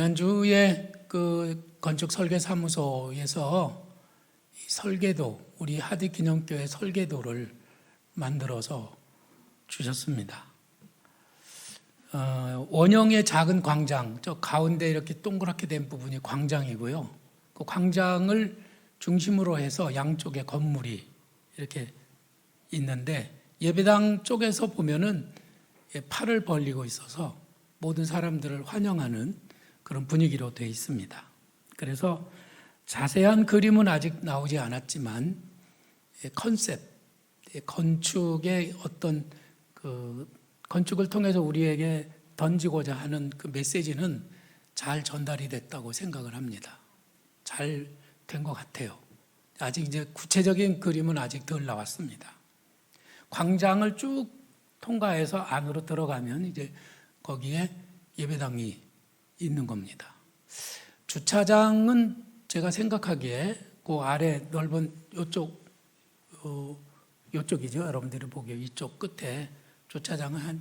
지난주에 그 건축 설계 사무소에서 설계도, 우리 하디기념교회 설계도를 만들어서 주셨습니다. 원형의 작은 광장, 저 가운데 이렇게 동그랗게 된 부분이 광장이고요. 그 광장을 중심으로 해서 양쪽에 건물이 이렇게 있는데, 예배당 쪽에서 보면은 팔을 벌리고 있어서 모든 사람들을 환영하는 그런 분위기로 되어 있습니다. 그래서 자세한 그림은 아직 나오지 않았지만 컨셉, 건축의 어떤 그 건축을 통해서 우리에게 던지고자 하는 그 메시지는 잘 전달이 됐다고 생각을 합니다. 잘 된 것 같아요. 아직 이제 구체적인 그림은 아직 덜 나왔습니다. 광장을 쭉 통과해서 안으로 들어가면 이제 거기에 예배당이 있는 겁니다. 주차장은 제가 생각하기에 그 아래 넓은 요쪽이죠. 여러분들이 보기에 이쪽 끝에 주차장은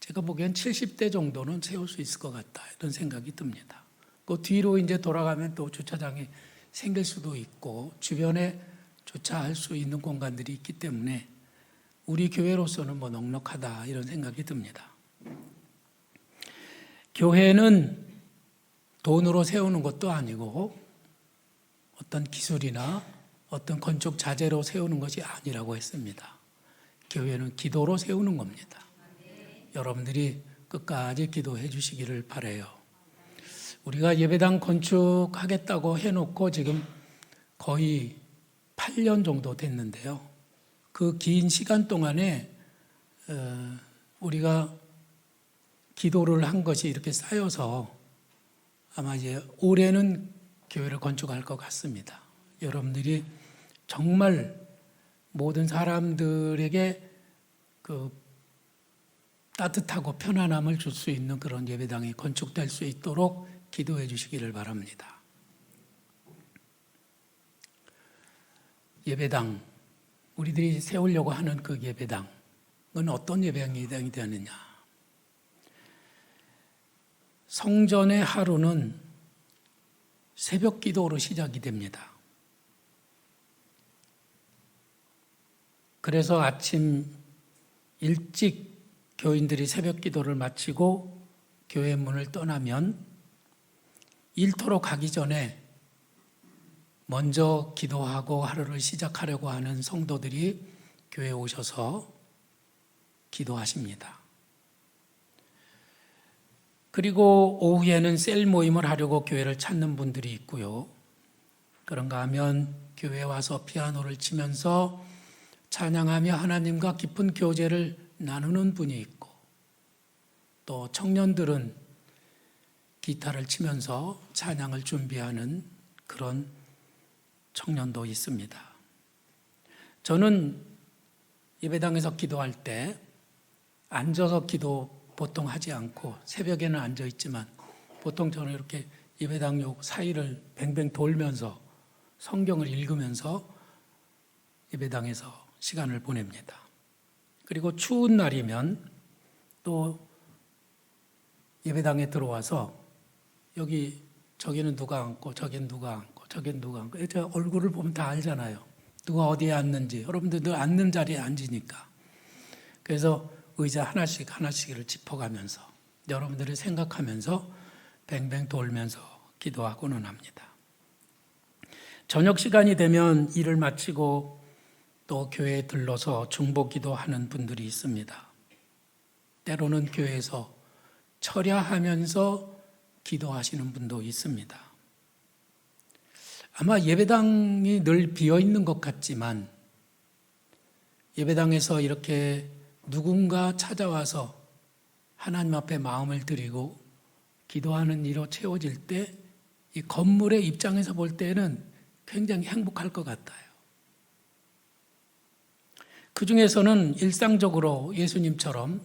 제가 보기엔 70대 정도는 채울 수 있을 것 같다, 이런 생각이 듭니다. 그 뒤로 이제 돌아가면 또 주차장이 생길 수도 있고 주변에 주차할 수 있는 공간들이 있기 때문에 우리 교회로서는 뭐 넉넉하다, 이런 생각이 듭니다. 교회는 돈으로 세우는 것도 아니고 어떤 기술이나 어떤 건축 자재로 세우는 것이 아니라고 했습니다. 교회는 기도로 세우는 겁니다. 여러분들이 끝까지 기도해 주시기를 바라요. 우리가 예배당 건축하겠다고 해놓고 지금 거의 8년 정도 됐는데요. 그 긴 시간 동안에 우리가 기도를 한 것이 이렇게 쌓여서 아마 이제 올해는 교회를 건축할 것 같습니다. 여러분들이 정말 모든 사람들에게 그 따뜻하고 편안함을 줄 수 있는 그런 예배당이 건축될 수 있도록 기도해 주시기를 바랍니다. 예배당, 우리들이 세우려고 하는 그 예배당은 어떤 예배당이 되느냐? 성전의 하루는 새벽 기도로 시작이 됩니다. 그래서 아침 일찍 교인들이 새벽 기도를 마치고 교회 문을 떠나면 일터로 가기 전에 먼저 기도하고 하루를 시작하려고 하는 성도들이 교회에 오셔서 기도하십니다. 그리고 오후에는 셀 모임을 하려고 교회를 찾는 분들이 있고요. 그런가 하면 교회에 와서 피아노를 치면서 찬양하며 하나님과 깊은 교제를 나누는 분이 있고, 또 청년들은 기타를 치면서 찬양을 준비하는 그런 청년도 있습니다. 저는 예배당에서 기도할 때 앉아서 기도 보통 하지 않고, 새벽에는 앉아 있지만 보통 저는 이렇게 예배당 요 사이를 뱅뱅 돌면서 성경을 읽으면서 예배당에서 시간을 보냅니다. 그리고 추운 날이면 또 예배당에 들어와서 여기 저기는 누가 앉고 저긴 누가 앉고 저긴 누가 앉고, 제 얼굴을 보면 다 알잖아요. 누가 어디에 앉는지. 여러분들 늘 앉는 자리에 앉으니까. 그래서 의자 하나씩을 짚어가면서 여러분들을 생각하면서 뱅뱅 돌면서 기도하고는 합니다. 저녁 시간이 되면 일을 마치고 또 교회에 들러서 중보 기도하는 분들이 있습니다. 때로는 교회에서 철야하면서 기도하시는 분도 있습니다. 아마 예배당이 늘 비어 있는 것 같지만 예배당에서 이렇게 누군가 찾아와서 하나님 앞에 마음을 드리고 기도하는 일로 채워질 때 이 건물의 입장에서 볼 때는 굉장히 행복할 것 같아요. 그 중에서는 일상적으로 예수님처럼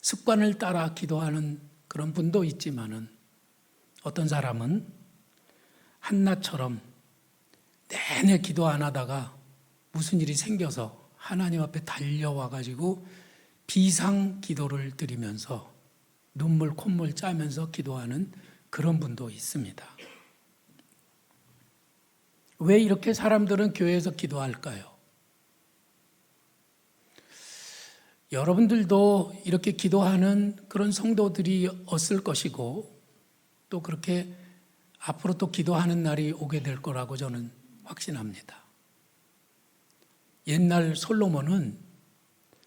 습관을 따라 기도하는 그런 분도 있지만은, 어떤 사람은 한나처럼 내내 기도 안 하다가 무슨 일이 생겨서 하나님 앞에 달려와 가지고 비상 기도를 드리면서 눈물 콧물 짜면서 기도하는 그런 분도 있습니다. 왜 이렇게 사람들은 교회에서 기도할까요? 여러분들도 이렇게 기도하는 그런 성도들이었을 것이고 또 그렇게 앞으로 또 기도하는 날이 오게 될 거라고 저는 확신합니다. 옛날 솔로몬은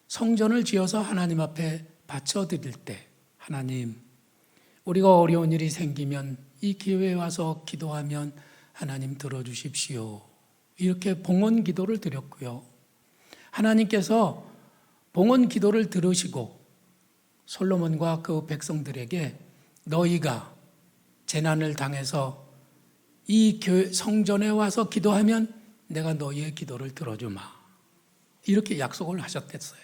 성전을 지어서 하나님 앞에 바쳐드릴 때 하나님, 우리가 어려운 일이 생기면 이 기회에 와서 기도하면 하나님 들어주십시오. 이렇게 봉헌 기도를 드렸고요. 하나님께서 봉헌 기도를 들으시고 솔로몬과 그 백성들에게 너희가 재난을 당해서 이 성전에 와서 기도하면 내가 너희의 기도를 들어주마. 이렇게 약속을 하셨댔어요.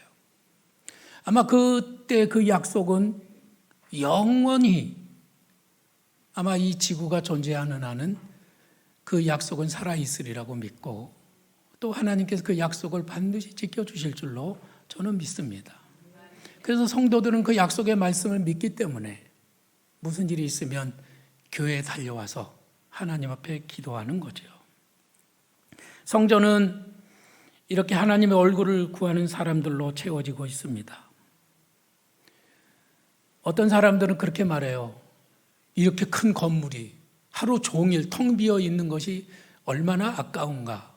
아마 그때 그 약속은 영원히 아마 이 지구가 존재하는 한은 그 약속은 살아있으리라고 믿고 또 하나님께서 그 약속을 반드시 지켜주실 줄로 저는 믿습니다. 그래서 성도들은 그 약속의 말씀을 믿기 때문에 무슨 일이 있으면 교회에 달려와서 하나님 앞에 기도하는 거죠. 성전은 이렇게 하나님의 얼굴을 구하는 사람들로 채워지고 있습니다. 어떤 사람들은 그렇게 말해요. 이렇게 큰 건물이 하루 종일 텅 비어 있는 것이 얼마나 아까운가.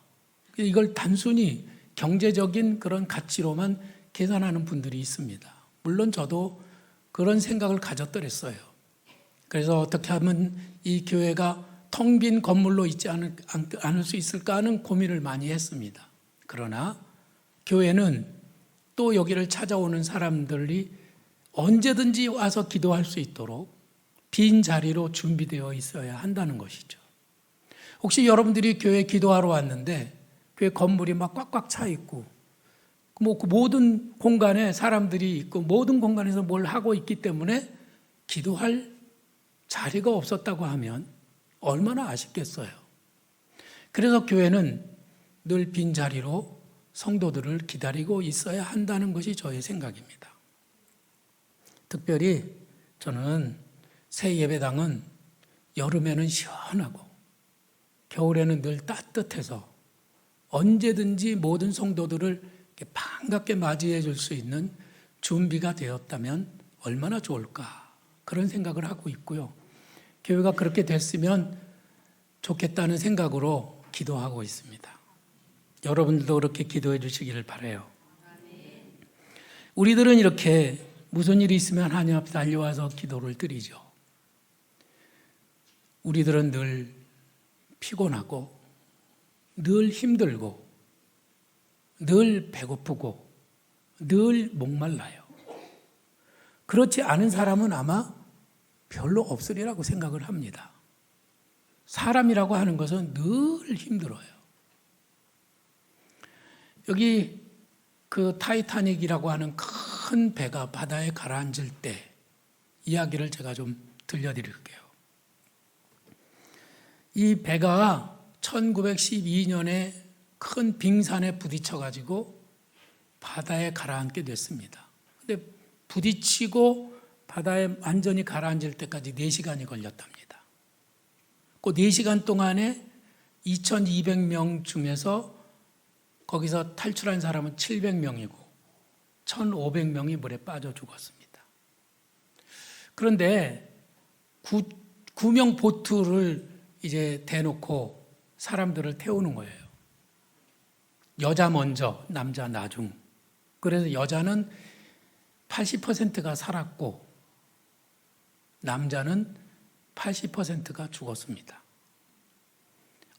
이걸 단순히 경제적인 그런 가치로만 계산하는 분들이 있습니다. 물론 저도 그런 생각을 가졌더랬어요. 그래서 어떻게 하면 이 교회가 텅 빈 건물로 있지 않을 수 있을까 하는 고민을 많이 했습니다. 그러나 교회는 또 여기를 찾아오는 사람들이 언제든지 와서 기도할 수 있도록 빈 자리로 준비되어 있어야 한다는 것이죠. 혹시 여러분들이 교회 기도하러 왔는데 교회 건물이 막 꽉꽉 차 있고 뭐 그 모든 공간에 사람들이 있고 모든 공간에서 뭘 하고 있기 때문에 기도할 자리가 없었다고 하면 얼마나 아쉽겠어요. 그래서 교회는 늘 빈자리로 성도들을 기다리고 있어야 한다는 것이 저의 생각입니다. 특별히 저는 새 예배당은 여름에는 시원하고 겨울에는 늘 따뜻해서 언제든지 모든 성도들을 반갑게 맞이해 줄 수 있는 준비가 되었다면 얼마나 좋을까 그런 생각을 하고 있고요. 교회가 그렇게 됐으면 좋겠다는 생각으로 기도하고 있습니다. 여러분들도 그렇게 기도해 주시기를 바라요. 우리들은 이렇게 무슨 일이 있으면 하나님 앞에 달려와서 기도를 드리죠. 우리들은 늘 피곤하고 늘 힘들고 늘 배고프고 늘 목말라요. 그렇지 않은 사람은 아마 별로 없으리라고 생각을 합니다. 사람이라고 하는 것은 늘 힘들어요. 여기 그 타이타닉이라고 하는 큰 배가 바다에 가라앉을 때 이야기를 제가 좀 들려드릴게요. 이 배가 1912년에 큰 빙산에 부딪혀가지고 바다에 가라앉게 됐습니다. 근데 부딪히고 바다에 완전히 가라앉을 때까지 4시간이 걸렸답니다. 그 4시간 동안에 2,200명 중에서 거기서 탈출한 사람은 700명이고 1,500명이 물에 빠져 죽었습니다. 그런데 구명 보트를 이제 대놓고 사람들을 태우는 거예요. 여자 먼저, 남자 나중. 그래서 여자는 80%가 살았고 남자는 80%가 죽었습니다.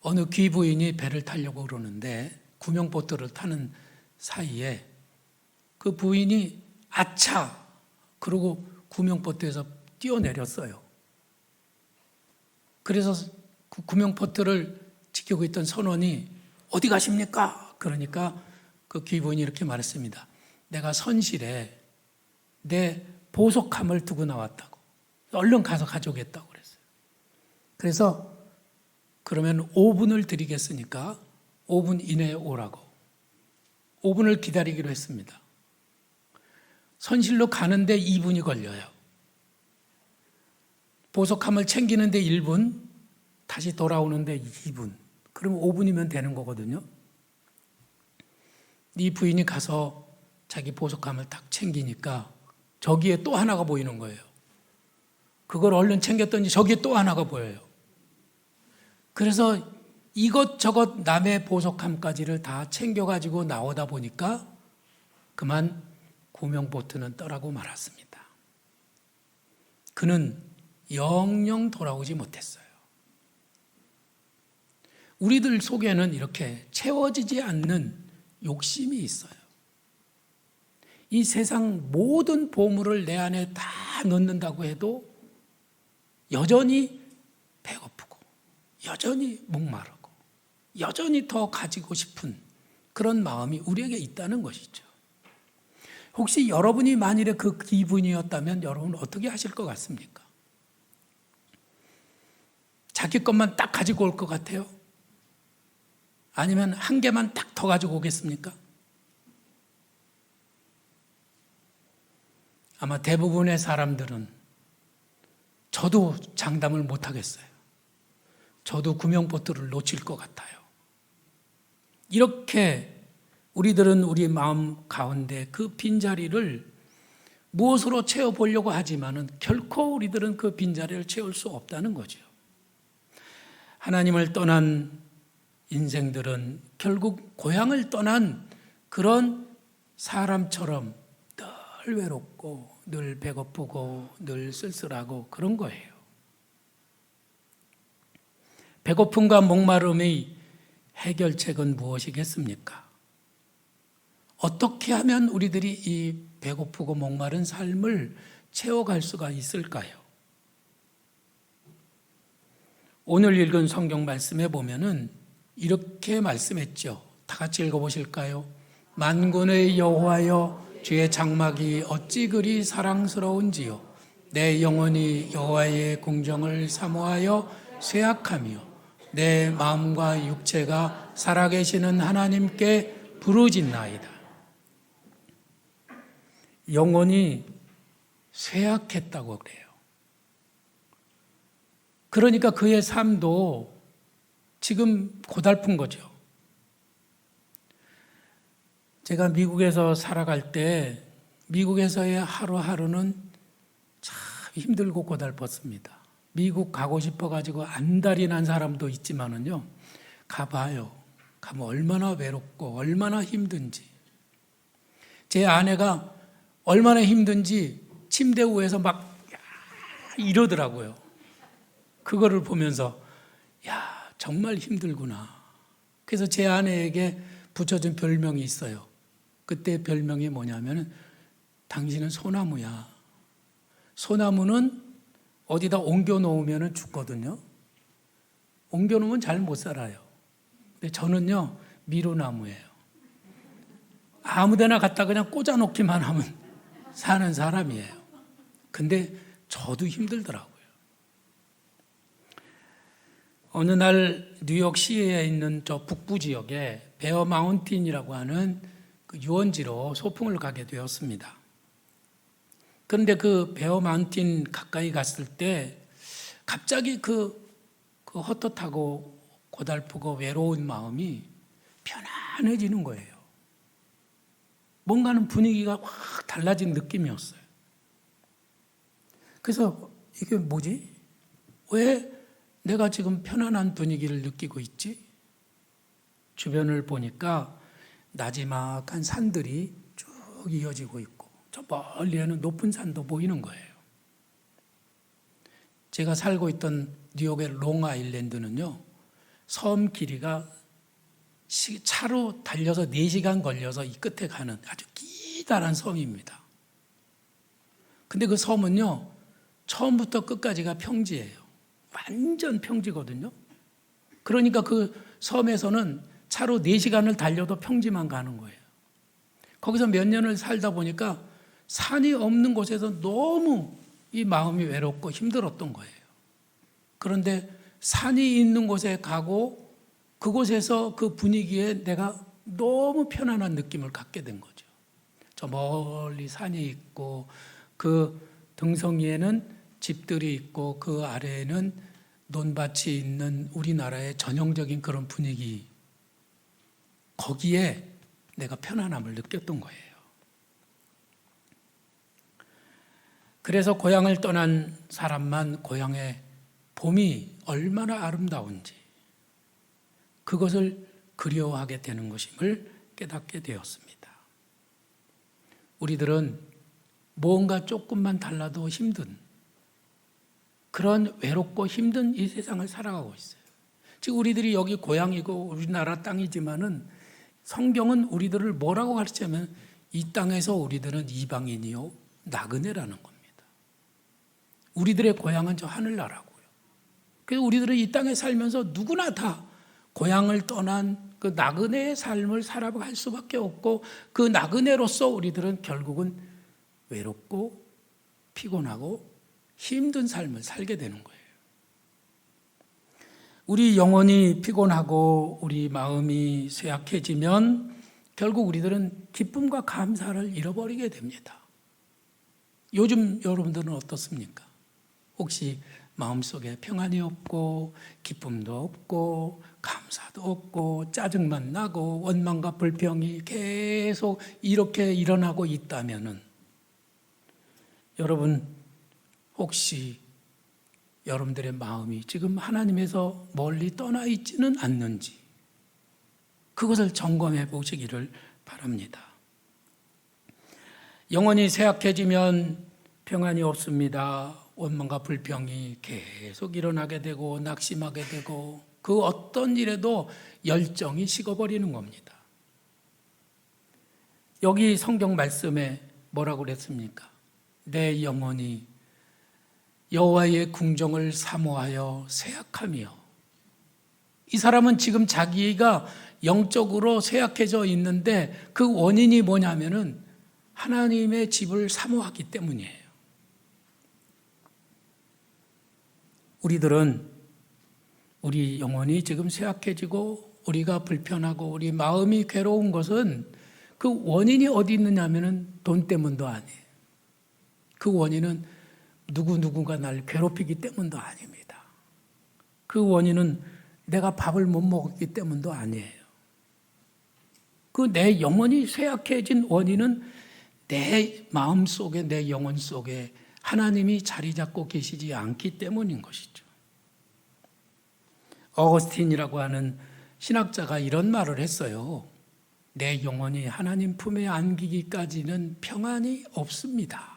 어느 귀부인이 배를 타려고 그러는데 구명보트를 타는 사이에 그 부인이 아차! 그러고 구명보트에서 뛰어내렸어요. 그래서 그 구명보트를 지키고 있던 선원이 어디 가십니까? 그러니까 그 귀부인이 이렇게 말했습니다. 내가 선실에 내 보석함을 두고 나왔다고. 얼른 가서 가져오겠다고 그랬어요. 그래서 그러면 5분을 드리겠으니까 5분 이내에 오라고. 5분을 기다리기로 했습니다. 선실로 가는데 2분이 걸려요. 보석함을 챙기는데 1분, 다시 돌아오는데 2분. 그럼 5분이면 되는 거거든요. 네 부인이 가서 자기 보석함을 딱 챙기니까 저기에 또 하나가 보이는 거예요. 그걸 얼른 챙겼더니 저기에 또 하나가 보여요. 그래서 이것저것 남의 보석함까지를 다 챙겨가지고 나오다 보니까 그만 구명보트는 떠나고 말았습니다. 그는 영영 돌아오지 못했어요. 우리들 속에는 이렇게 채워지지 않는 욕심이 있어요. 이 세상 모든 보물을 내 안에 다 넣는다고 해도 여전히 배고프고 여전히 목마르고 여전히 더 가지고 싶은 그런 마음이 우리에게 있다는 것이죠. 혹시 여러분이 만일에 그 기분이었다면 여러분은 어떻게 하실 것 같습니까? 자기 것만 딱 가지고 올 것 같아요? 아니면 한 개만 딱 더 가지고 오겠습니까? 아마 대부분의 사람들은 저도 장담을 못 하겠어요. 저도 구명보트를 놓칠 것 같아요. 이렇게 우리들은 우리 마음 가운데 그 빈자리를 무엇으로 채워보려고 하지만은 결코 우리들은 그 빈자리를 채울 수 없다는 거죠. 하나님을 떠난 인생들은 결국 고향을 떠난 그런 사람처럼 늘 외롭고 늘 배고프고 늘 쓸쓸하고 그런 거예요. 배고픔과 목마름의 해결책은 무엇이겠습니까? 어떻게 하면 우리들이 이 배고프고 목마른 삶을 채워갈 수가 있을까요? 오늘 읽은 성경 말씀에 보면은 이렇게 말씀했죠. 다 같이 읽어보실까요? 만군의 여호와여, 주의 장막이 어찌 그리 사랑스러운지요. 내 영혼이 여호와의 궁정을 사모하여 쇠약하며 내 마음과 육체가 살아계시는 하나님께 부르짖나이다. 영혼이 쇠약했다고 그래요. 그러니까 그의 삶도 지금 고달픈 거죠. 제가 미국에서 살아갈 때 미국에서의 하루하루는 참 힘들고 고달팠습니다. 미국 가고 싶어가지고 안달이 난 사람도 있지만은요, 가봐요. 가면 얼마나 외롭고 얼마나 힘든지. 제 아내가 얼마나 힘든지 침대 위에서 막 이러더라고요. 그거를 보면서 야, 정말 힘들구나. 그래서 제 아내에게 붙여준 별명이 있어요. 그때 별명이 뭐냐면은 당신은 소나무야. 소나무는 어디다 옮겨 놓으면 죽거든요. 옮겨 놓으면 잘 못 살아요. 근데 저는요, 미루나무예요. 아무 데나 갖다 그냥 꽂아 놓기만 하면 사는 사람이에요. 근데 저도 힘들더라고요. 어느 날 뉴욕시에 있는 저 북부 지역에 베어 마운틴이라고 하는 그 유원지로 소풍을 가게 되었습니다. 그런데 그 베어 마운틴 가까이 갔을 때 갑자기 그 헛헛하고 고달프고 외로운 마음이 편안해지는 거예요. 뭔가는 분위기가 확 달라진 느낌이었어요. 그래서 이게 뭐지? 왜 내가 지금 편안한 분위기를 느끼고 있지? 주변을 보니까 나지막한 산들이 쭉 이어지고 있고 저 멀리에는 높은 산도 보이는 거예요. 제가 살고 있던 뉴욕의 롱아일랜드는요, 섬 길이가 차로 달려서 4시간 걸려서 이 끝에 가는 아주 기다란 섬입니다. 근데 그 섬은요, 처음부터 끝까지가 평지예요. 완전 평지거든요. 그러니까 그 섬에서는 차로 4시간을 달려도 평지만 가는 거예요. 거기서 몇 년을 살다 보니까 산이 없는 곳에서 너무 이 마음이 외롭고 힘들었던 거예요. 그런데 산이 있는 곳에 가고 그곳에서 그 분위기에 내가 너무 편안한 느낌을 갖게 된 거죠. 저 멀리 산이 있고 그 등성이에는 집들이 있고 그 아래에는 논밭이 있는 우리나라의 전형적인 그런 분위기, 거기에 내가 편안함을 느꼈던 거예요. 그래서 고향을 떠난 사람만 고향의 봄이 얼마나 아름다운지 그것을 그리워하게 되는 것임을 깨닫게 되었습니다. 우리들은 뭔가 조금만 달라도 힘든 그런 외롭고 힘든 이 세상을 살아가고 있어요. 지금 우리들이 여기 고향이고 우리나라 땅이지만은 성경은 우리들을 뭐라고 가르치냐면 이 땅에서 우리들은 이방인이요 나그네라는 겁니다. 우리들의 고향은 저 하늘나라고요. 그래서 우리들은 이 땅에 살면서 누구나 다 고향을 떠난 그 나그네의 삶을 살아갈 수밖에 없고 그 나그네로서 우리들은 결국은 외롭고 피곤하고 힘든 삶을 살게 되는 거예요. 우리 영혼이 피곤하고 우리 마음이 쇠약해지면 결국 우리들은 기쁨과 감사를 잃어버리게 됩니다. 요즘 여러분들은 어떻습니까? 혹시 마음속에 평안이 없고 기쁨도 없고 감사도 없고 짜증만 나고 원망과 불평이 계속 이렇게 일어나고 있다면은 여러분 혹시 여러분들의 마음이 지금 하나님에서 멀리 떠나 있지는 않는지 그것을 점검해 보시기를 바랍니다. 영혼이 쇠약해지면 평안이 없습니다. 원망과 불평이 계속 일어나게 되고 낙심하게 되고 그 어떤 일에도 열정이 식어버리는 겁니다. 여기 성경 말씀에 뭐라고 그랬습니까? 내 영혼이 여호와의 궁정을 사모하여 쇠약하며, 이 사람은 지금 자기가 영적으로 쇠약해져 있는데 그 원인이 뭐냐면은 하나님의 집을 사모하기 때문이에요. 우리들은 우리 영혼이 지금 쇠약해지고 우리가 불편하고 우리 마음이 괴로운 것은 그 원인이 어디 있느냐면은 돈 때문도 아니에요. 그 원인은 누군가 날 괴롭히기 때문도 아닙니다. 그 원인은 내가 밥을 못 먹었기 때문도 아니에요. 그 내 영혼이 쇠약해진 원인은 내 마음 속에, 내 영혼 속에 하나님이 자리 잡고 계시지 않기 때문인 것이죠. 어거스틴이라고 하는 신학자가 이런 말을 했어요. 내 영혼이 하나님 품에 안기기까지는 평안이 없습니다.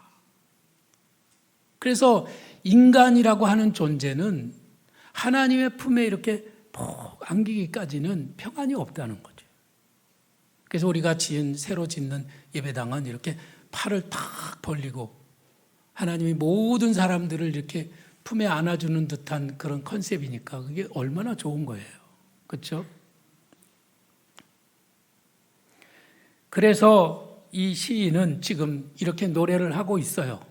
그래서 인간이라고 하는 존재는 하나님의 품에 이렇게 푹 안기기까지는 평안이 없다는 거죠. 그래서 우리가 새로 짓는 예배당은 이렇게 팔을 탁 벌리고 하나님이 모든 사람들을 이렇게 품에 안아주는 듯한 그런 컨셉이니까 그게 얼마나 좋은 거예요. 그렇죠? 그래서 이 시인은 지금 이렇게 노래를 하고 있어요.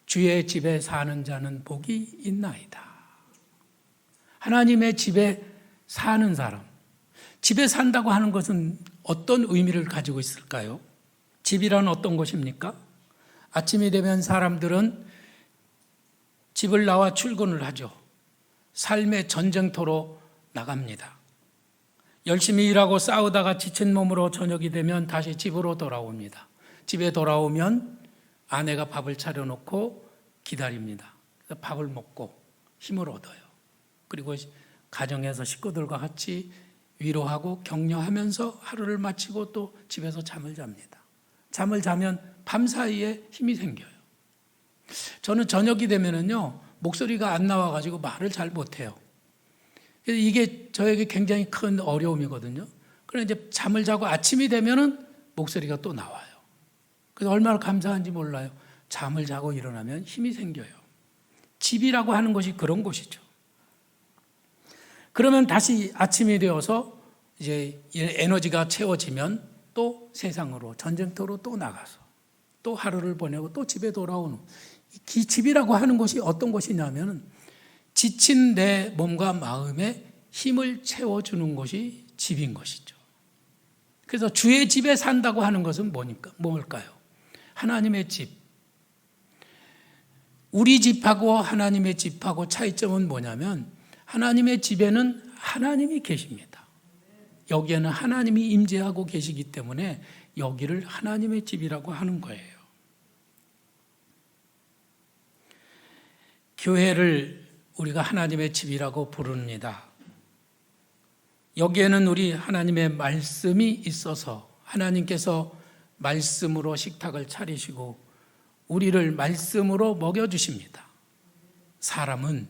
주의 집에 사는 자는 복이 있나이다. 하나님의 집에 사는 사람. 집에 산다고 하는 것은 어떤 의미를 가지고 있을까요? 집이란 어떤 것입니까? 아침이 되면 사람들은 집을 나와 출근을 하죠. 삶의 전쟁터로 나갑니다. 열심히 일하고 싸우다가 지친 몸으로 저녁이 되면 다시 집으로 돌아옵니다. 집에 돌아오면 아내가 밥을 차려놓고 기다립니다. 그래서 밥을 먹고 힘을 얻어요. 그리고 가정에서 식구들과 같이 위로하고 격려하면서 하루를 마치고 또 집에서 잠을 잡니다. 잠을 자면 밤사이에 힘이 생겨요. 저는 저녁이 되면은요, 목소리가 안 나와가지고 말을 잘 못해요. 이게 저에게 굉장히 큰 어려움이거든요. 그런데 이제 잠을 자고 아침이 되면은 목소리가 또 나와요. 그래서 얼마나 감사한지 몰라요. 잠을 자고 일어나면 힘이 생겨요. 집이라고 하는 것이 그런 곳이죠. 그러면 다시 아침이 되어서 이제 에너지가 채워지면 또 세상으로, 전쟁터로 또 나가서 또 하루를 보내고 또 집에 돌아오는, 이 집이라고 하는 것이 어떤 것이냐면 지친 내 몸과 마음에 힘을 채워주는 것이 집인 것이죠. 그래서 주의 집에 산다고 하는 것은 뭘까요? 하나님의 집. 우리 집하고 하나님의 집하고 차이점은 뭐냐면 하나님의 집에는 하나님이 계십니다. 여기에는 하나님이 임재하고 계시기 때문에 여기를 하나님의 집이라고 하는 거예요. 교회를 우리가 하나님의 집이라고 부릅니다. 여기에는 우리 하나님의 말씀이 있어서 하나님께서 말씀으로 식탁을 차리시고 우리를 말씀으로 먹여주십니다. 사람은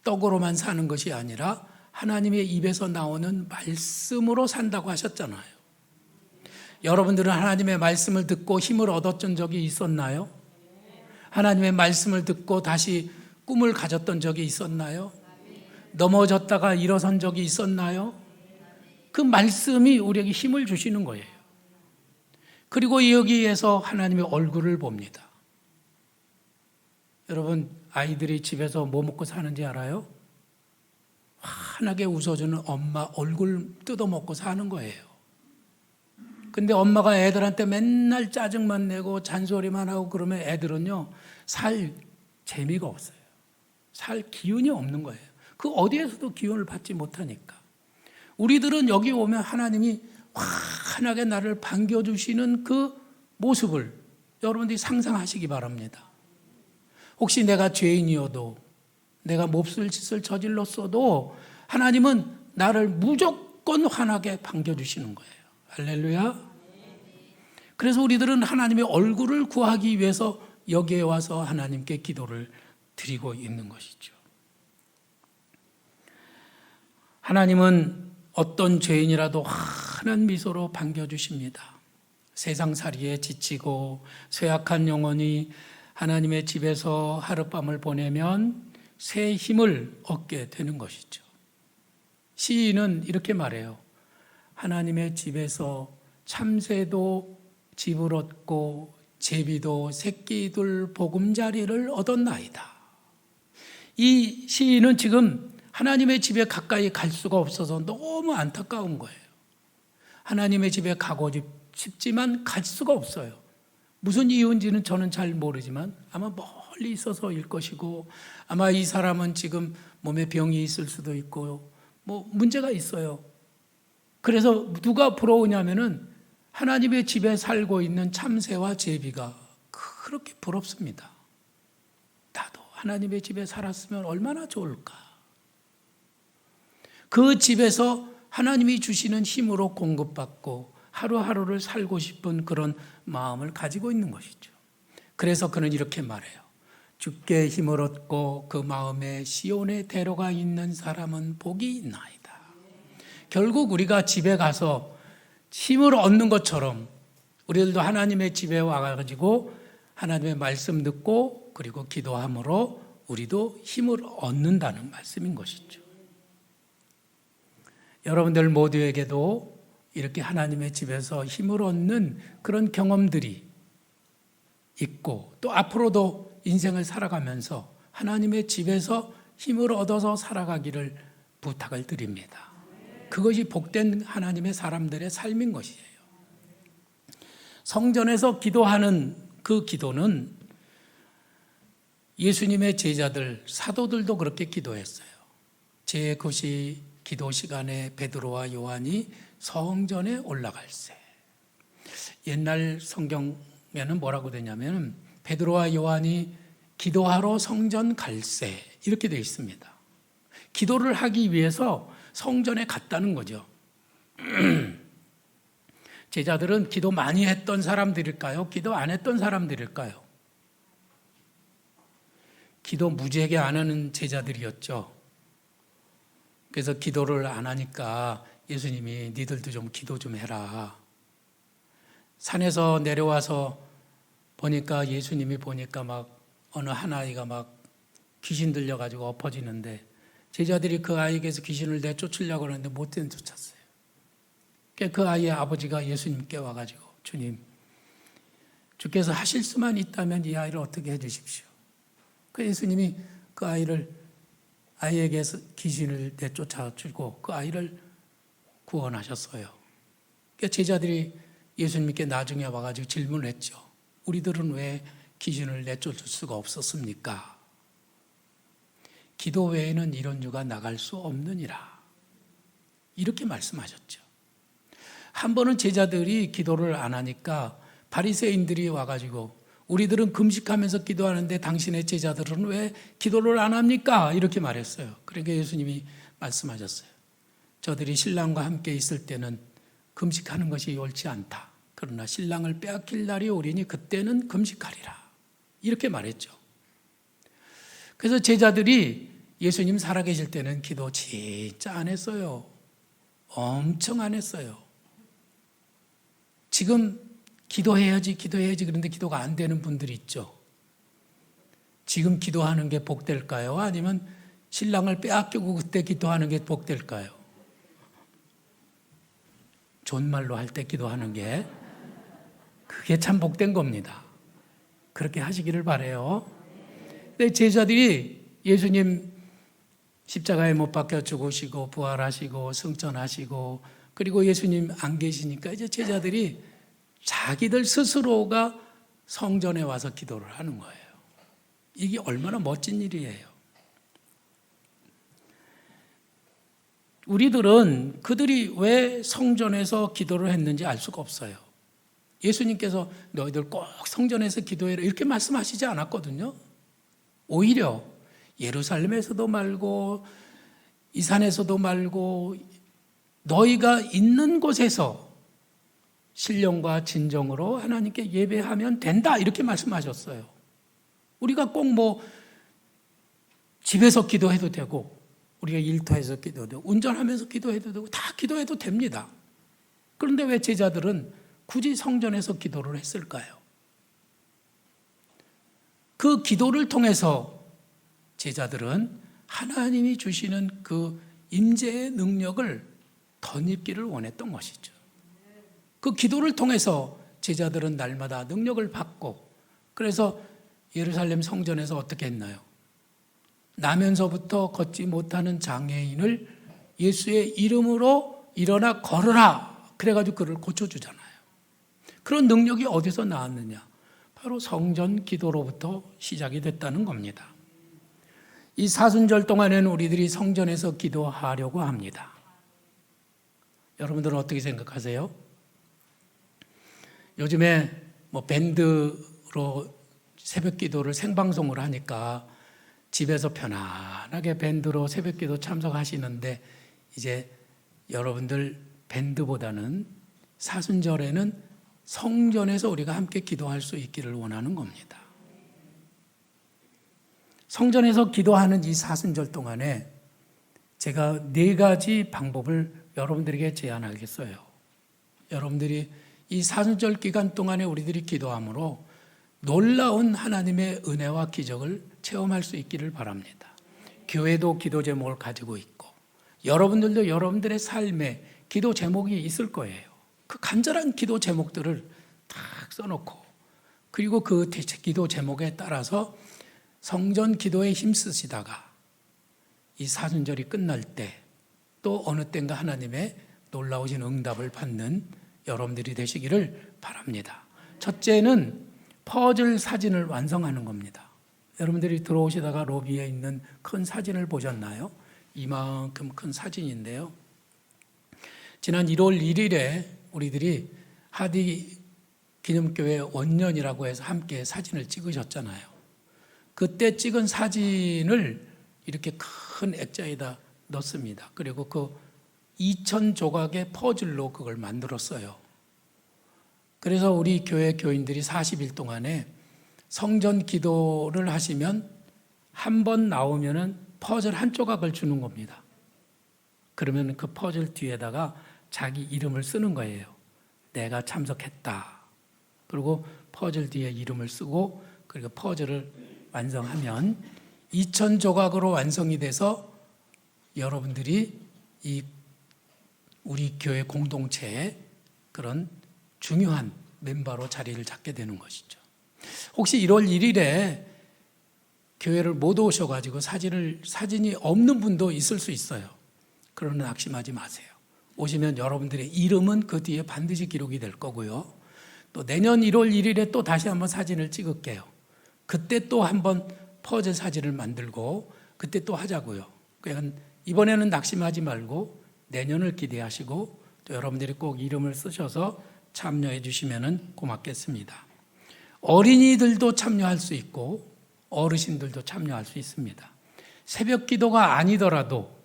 떡으로만 사는 것이 아니라 하나님의 입에서 나오는 말씀으로 산다고 하셨잖아요. 여러분들은 하나님의 말씀을 듣고 힘을 얻었던 적이 있었나요? 하나님의 말씀을 듣고 다시 꿈을 가졌던 적이 있었나요? 넘어졌다가 일어선 적이 있었나요? 그 말씀이 우리에게 힘을 주시는 거예요. 그리고 여기에서 하나님의 얼굴을 봅니다. 여러분, 아이들이 집에서 뭐 먹고 사는지 알아요? 환하게 웃어주는 엄마 얼굴 뜯어먹고 사는 거예요. 근데 엄마가 애들한테 맨날 짜증만 내고 잔소리만 하고 그러면 애들은요, 살 재미가 없어요. 살 기운이 없는 거예요. 그 어디에서도 기운을 받지 못하니까. 우리들은 여기 오면 하나님이 환하게 나를 반겨주시는 그 모습을 여러분들이 상상하시기 바랍니다. 혹시 내가 죄인이어도 내가 몹쓸 짓을 저질렀어도 하나님은 나를 무조건 환하게 반겨주시는 거예요. 할렐루야. 그래서 우리들은 하나님의 얼굴을 구하기 위해서 여기에 와서 하나님께 기도를 드리고 있는 것이죠. 하나님은 어떤 죄인이라도 환한 미소로 반겨주십니다. 세상살이에 지치고 쇠약한 영혼이 하나님의 집에서 하룻밤을 보내면 새 힘을 얻게 되는 것이죠. 시인은 이렇게 말해요. 하나님의 집에서 참새도 집을 얻고 제비도 새끼들 보금자리를 얻었나이다. 이 시인은 지금 하나님의 집에 가까이 갈 수가 없어서 너무 안타까운 거예요. 하나님의 집에 가고 싶지만 갈 수가 없어요. 무슨 이유인지는 저는 잘 모르지만 아마 멀리 있어서일 것이고 아마 이 사람은 지금 몸에 병이 있을 수도 있고 뭐 문제가 있어요. 그래서 누가 부러우냐면은 하나님의 집에 살고 있는 참새와 제비가 그렇게 부럽습니다. 나도 하나님의 집에 살았으면 얼마나 좋을까. 그 집에서 하나님이 주시는 힘으로 공급받고 하루하루를 살고 싶은 그런 마음을 가지고 있는 것이죠. 그래서 그는 이렇게 말해요. 주께 힘을 얻고 그 마음에 시온의 대로가 있는 사람은 복이 있나이다. 결국 우리가 집에 가서 힘을 얻는 것처럼 우리들도 하나님의 집에 와가지고 하나님의 말씀 듣고 그리고 기도함으로 우리도 힘을 얻는다는 말씀인 것이죠. 여러분들 모두에게도 이렇게 하나님의 집에서 힘을 얻는 그런 경험들이 있고 또 앞으로도 인생을 살아가면서 하나님의 집에서 힘을 얻어서 살아가기를 부탁을 드립니다. 그것이 복된 하나님의 사람들의 삶인 것이에요. 성전에서 기도하는 그 기도는 예수님의 제자들, 사도들도 그렇게 기도했어요. 제9시 기도 시간에 베드로와 요한이 성전에 올라갈세. 옛날 성경에는 뭐라고 되냐면 베드로와 요한이 기도하러 성전 갈세 이렇게 되어 있습니다. 기도를 하기 위해서 성전에 갔다는 거죠. 제자들은 기도 많이 했던 사람들일까요? 기도 안 했던 사람들일까요? 기도 무지하게 안 하는 제자들이었죠. 그래서 기도를 안 하니까 예수님이 니들도 좀 기도 좀 해라. 산에서 내려와서 보니까 예수님이 보니까 막 어느 한 아이가 막 귀신 들려가지고 엎어지는데 제자들이 그 아이에게서 귀신을 내쫓으려고 하는데 못 내쫓았어요. 그 아이의 아버지가 예수님께 와가지고 주님, 주께서 하실 수만 있다면 이 아이를 어떻게 해주십시오. 그 예수님이 그 아이에게서 귀신을 내쫓아주고 그 아이를 구원하셨어요. 제자들이 예수님께 나중에 와가지고 질문을 했죠. 우리들은 왜 기준을 내쫓을 수가 없었습니까? 기도 외에는 이런 유가 나갈 수 없느니라. 이렇게 말씀하셨죠. 한 번은 제자들이 기도를 안 하니까 바리새인들이 와가지고 우리들은 금식하면서 기도하는데 당신의 제자들은 왜 기도를 안 합니까? 이렇게 말했어요. 그러니까 예수님이 말씀하셨어요. 저들이 신랑과 함께 있을 때는 금식하는 것이 옳지 않다. 그러나 신랑을 빼앗길 날이 오리니 그때는 금식하리라. 이렇게 말했죠. 그래서 제자들이 예수님 살아계실 때는 기도 진짜 안 했어요. 엄청 안 했어요. 지금 기도해야지 그런데 기도가 안 되는 분들이 있죠. 지금 기도하는 게 복될까요? 아니면 신랑을 빼앗기고 그때 기도하는 게 복될까요? 존말로 할 때 기도하는 게 그게 참 복된 겁니다. 그렇게 하시기를 바라요. 근데 제자들이 예수님 십자가에 못 박혀 죽으시고 부활하시고 승천하시고 그리고 예수님 안 계시니까 이제 제자들이 자기들 스스로가 성전에 와서 기도를 하는 거예요. 이게 얼마나 멋진 일이에요. 우리들은 그들이 왜 성전에서 기도를 했는지 알 수가 없어요. 예수님께서 너희들 꼭 성전에서 기도해라 이렇게 말씀하시지 않았거든요. 오히려 예루살렘에서도 말고 이 산에서도 말고 너희가 있는 곳에서 신령과 진정으로 하나님께 예배하면 된다 이렇게 말씀하셨어요. 우리가 꼭 집에서 기도해도 되고 우리가 일터에서 기도해도 되고 운전하면서 기도해도 되고 다 기도해도 됩니다. 그런데 왜 제자들은 굳이 성전에서 기도를 했을까요? 그 기도를 통해서 제자들은 하나님이 주시는 그 임재의 능력을 덧입기를 원했던 것이죠. 그 기도를 통해서 제자들은 날마다 능력을 받고 그래서 예루살렘 성전에서 어떻게 했나요? 나면서부터 걷지 못하는 장애인을 예수의 이름으로 일어나 걸으라 그래가지고 그를 고쳐주잖아요. 그런 능력이 어디서 나왔느냐? 바로 성전 기도로부터 시작이 됐다는 겁니다. 이 사순절 동안에는 우리들이 성전에서 기도하려고 합니다. 여러분들은 어떻게 생각하세요? 요즘에 밴드로 새벽 기도를 생방송을 하니까 집에서 편안하게 밴드로 새벽 기도 참석하시는데 이제 여러분들 밴드보다는 사순절에는 성전에서 우리가 함께 기도할 수 있기를 원하는 겁니다. 성전에서 기도하는 이 사순절 동안에 제가 4가지 방법을 여러분들에게 제안하겠어요. 여러분들이 이 사순절 기간 동안에 우리들이 기도함으로 놀라운 하나님의 은혜와 기적을 체험할 수 있기를 바랍니다. 교회도 기도 제목을 가지고 있고 여러분들도 여러분들의 삶에 기도 제목이 있을 거예요. 그 간절한 기도 제목들을 딱 써놓고 그리고 그 기도 제목에 따라서 성전 기도에 힘쓰시다가 이 사순절이 끝날 때 또 어느 때인가 하나님의 놀라우신 응답을 받는 여러분들이 되시기를 바랍니다. 첫째는 퍼즐 사진을 완성하는 겁니다. 여러분들이 들어오시다가 로비에 있는 큰 사진을 보셨나요? 이만큼 큰 사진인데요. 지난 1월 1일에 우리들이 하디 기념교회 원년이라고 해서 함께 사진을 찍으셨잖아요. 그때 찍은 사진을 이렇게 큰 액자에다 넣습니다. 그리고 그 2,000조각의 퍼즐로 그걸 만들었어요. 그래서 우리 교회 교인들이 40일 동안에 성전 기도를 하시면 한 번 나오면은 퍼즐 한 조각을 주는 겁니다. 그러면 그 퍼즐 뒤에다가 자기 이름을 쓰는 거예요. 내가 참석했다. 그리고 퍼즐 뒤에 이름을 쓰고 그리고 퍼즐을 완성하면 2,000조각으로 완성이 돼서 여러분들이 이 우리 교회 공동체의 그런 중요한 멤버로 자리를 잡게 되는 것이죠. 혹시 1월 1일에 교회를 못 오셔가지고 사진이 없는 분도 있을 수 있어요. 그러나 낙심하지 마세요. 오시면 여러분들의 이름은 그 뒤에 반드시 기록이 될 거고요. 또 내년 1월 1일에 또 다시 한번 사진을 찍을게요. 그때 또 한번 퍼즐 사진을 만들고 그때 또 하자고요. 그러니까 이번에는 낙심하지 말고 내년을 기대하시고 또 여러분들이 꼭 이름을 쓰셔서 참여해 주시면 고맙겠습니다. 어린이들도 참여할 수 있고 어르신들도 참여할 수 있습니다. 새벽 기도가 아니더라도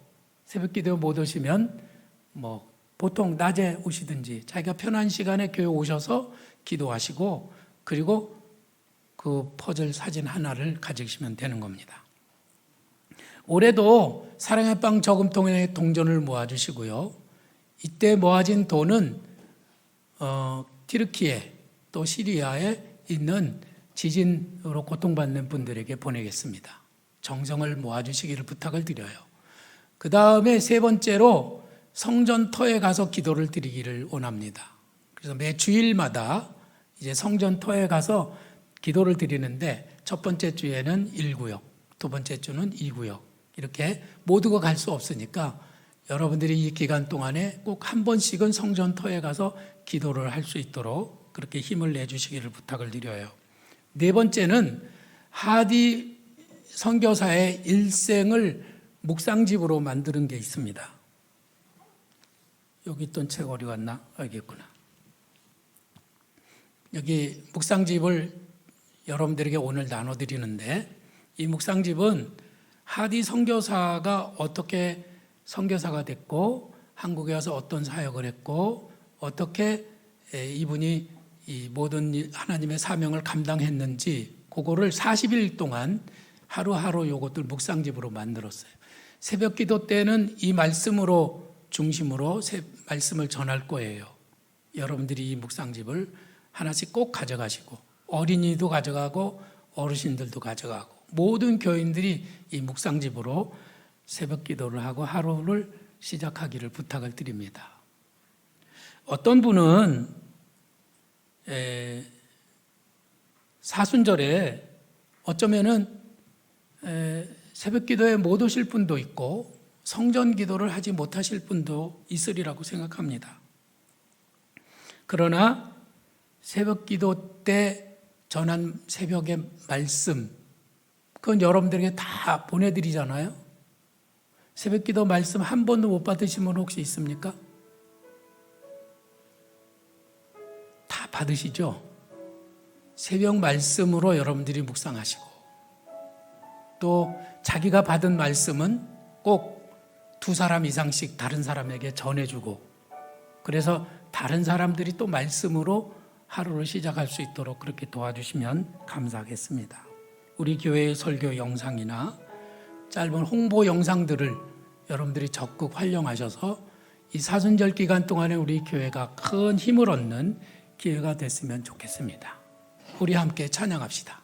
새벽 기도 못 오시면 보통 낮에 오시든지 자기가 편한 시간에 교회 오셔서 기도하시고 그리고 그 퍼즐 사진 하나를 가지시면 되는 겁니다. 올해도 사랑의 빵 저금통에 동전을 모아주시고요. 이때 모아진 돈은 티르키에 또 시리아에 있는 지진으로 고통받는 분들에게 보내겠습니다. 정성을 모아주시기를 부탁을 드려요. 그 다음에 세 번째로 성전터에 가서 기도를 드리기를 원합니다. 그래서 매 주일마다 이제 성전터에 가서 기도를 드리는데 첫 번째 주에는 1구역, 두 번째 주는 2구역 이렇게 모두가 갈 수 없으니까 여러분들이 이 기간 동안에 꼭 한 번씩은 성전터에 가서 기도를 할 수 있도록 그렇게 힘을 내주시기를 부탁을 드려요. 네 번째는 하디 선교사의 일생을 묵상집으로 만드는 게 있습니다. 여기 있던 책 어디 갔나? 여기 있구나. 여기 묵상집을 여러분들에게 오늘 나눠드리는데 이 묵상집은 하디 선교사가 어떻게 선교사가 됐고 한국에 와서 어떤 사역을 했고 어떻게 이분이 이 모든 하나님의 사명을 감당했는지 그거를 40일 동안 하루하루 요것들 묵상집으로 만들었어요. 새벽 기도 때는 이 말씀으로 중심으로 말씀을 전할 거예요. 여러분들이 이 묵상집을 하나씩 꼭 가져가시고 어린이도 가져가고 어르신들도 가져가고 모든 교인들이 이 묵상집으로 새벽 기도를 하고 하루를 시작하기를 부탁을 드립니다. 어떤 분은 사순절에 어쩌면은 새벽 기도에 못 오실 분도 있고 성전 기도를 하지 못하실 분도 있으리라고 생각합니다. 그러나 새벽 기도 때 전한 새벽의 말씀 그건 여러분들에게 다 보내드리잖아요. 새벽 기도 말씀 한 번도 못 받으신 분 혹시 있습니까? 다 받으시죠? 새벽 말씀으로 여러분들이 묵상하시고 또 자기가 받은 말씀은 꼭 2사람 이상씩 다른 사람에게 전해주고 그래서 다른 사람들이 또 말씀으로 하루를 시작할 수 있도록 그렇게 도와주시면 감사하겠습니다. 우리 교회의 설교 영상이나 짧은 홍보 영상들을 여러분들이 적극 활용하셔서 이 사순절 기간 동안에 우리 교회가 큰 힘을 얻는 기회가 됐으면 좋겠습니다. 우리 함께 찬양합시다.